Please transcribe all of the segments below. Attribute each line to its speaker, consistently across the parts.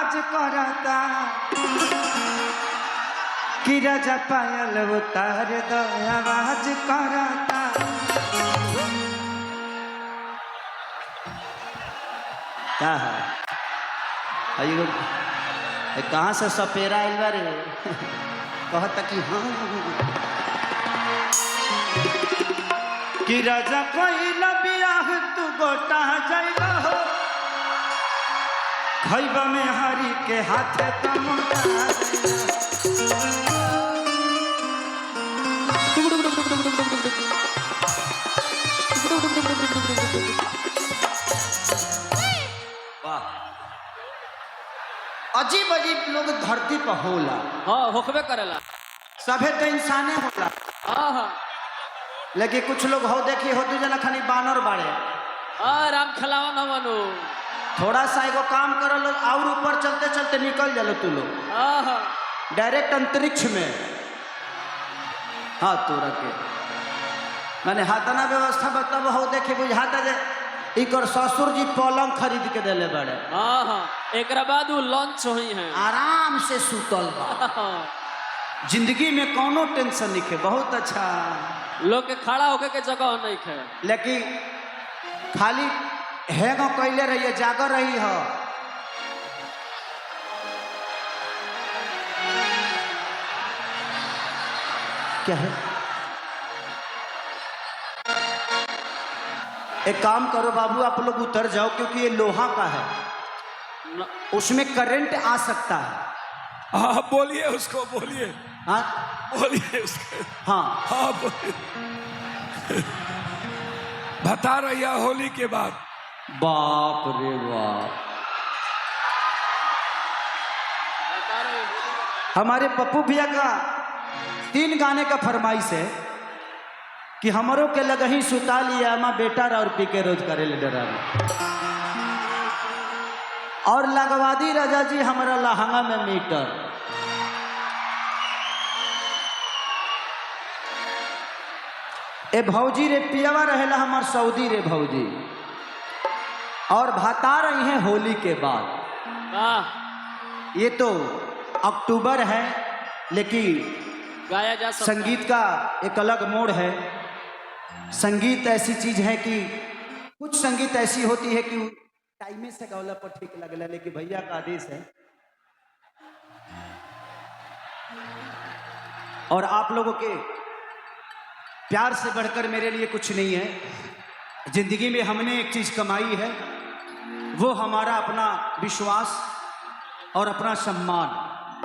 Speaker 1: आवाज करता कि राजा पायल उतार दो आवाज करता। क्या है कहाँ से सपेरा आइल बा रे? कहता कि हाँ कि राजा कोई बियाह तू गोटा जाइबा हो खैबा में हरी के हाथे तमोटा। अजीब अजीब लोग धरती पर होला।
Speaker 2: हाँ होखबे करेला।
Speaker 1: सभे तो इंसाने होला।
Speaker 2: हाँ
Speaker 1: लेकिन कुछ लोग हो देखी हो तू जना खानी बानर बाड़े।
Speaker 2: राम खिलावा न मनु।
Speaker 1: थोड़ा सा एगो काम करो लोग और ऊपर चलते चलते निकल जालो तू लोग डायरेक्ट अंतरिक्ष में। हाँ तू रखे मैंने हाथना व्यवस्था बताब हो देखे बुझाता जे इकर ससुर जी पलंग खरीद के देले बड़े।
Speaker 2: एक बाद लॉन्च हुई है
Speaker 1: आराम से सुतल बा। जिंदगी में कोनो टेंशन नहीं है। बहुत अच्छा
Speaker 2: लोग के खड़ा होके के जगह नहीं है।
Speaker 1: लेकिन खाली हैगो कैले रही है जागर रही हो। क्या है एक काम करो बाबू आप लोग उतर जाओ क्योंकि ये लोहा का है उसमें करंट आ सकता है।
Speaker 3: हाँ बोलिए उसको बोलिए।
Speaker 1: हाँ
Speaker 3: बोलिए उसको।
Speaker 1: हाँ
Speaker 3: हाँ बोलिए। बता रही है होली के बाद।
Speaker 1: बाप रे बाप हमारे पप्पू भैया का 3 गाने का फरमाइश है कि हमरों के लगही सुता लिया माँ बेटा और पी के रोज करे ले डरा और लगवादी राजा जी हमारा लहंगा में मीटर। ए भौजी रे पियावा रहेला हमार सऊदी रे भौजी और भाता रही हैं होली के बाद। ये तो अक्टूबर है लेकिन
Speaker 2: गाया जा सकता
Speaker 1: संगीत का एक अलग मोड़ है। संगीत ऐसी चीज है कि कुछ संगीत ऐसी होती है कि टाइम से गौला पर ठीक लगला लेकिन भैया का आदेश है। और आप लोगों के प्यार से बढ़कर मेरे लिए कुछ नहीं है। जिंदगी में हमने एक चीज कमाई है वो हमारा अपना विश्वास और अपना सम्मान।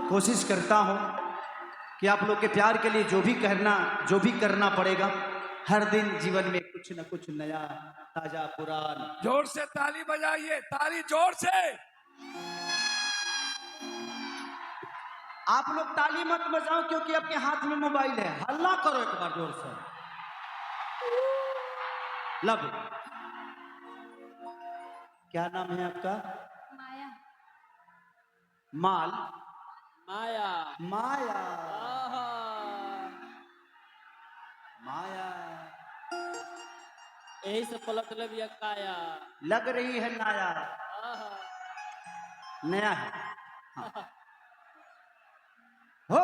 Speaker 1: कोशिश करता हूं कि आप लोग के प्यार के लिए जो भी करना पड़ेगा हर दिन जीवन में कुछ न कुछ नया ताजा पुरान।
Speaker 3: जोर से ताली बजाइए ताली जोर से।
Speaker 1: आप लोग ताली मत बजाओ क्योंकि आपके हाथ में मोबाइल है। हल्ला करो एक बार जोर से। लब क्या नाम है आपका?
Speaker 4: माया।
Speaker 1: माल
Speaker 2: माया
Speaker 1: माया माया
Speaker 2: यही से पलट ले भी काया
Speaker 1: लग रही है नया नया है। हाँ। हो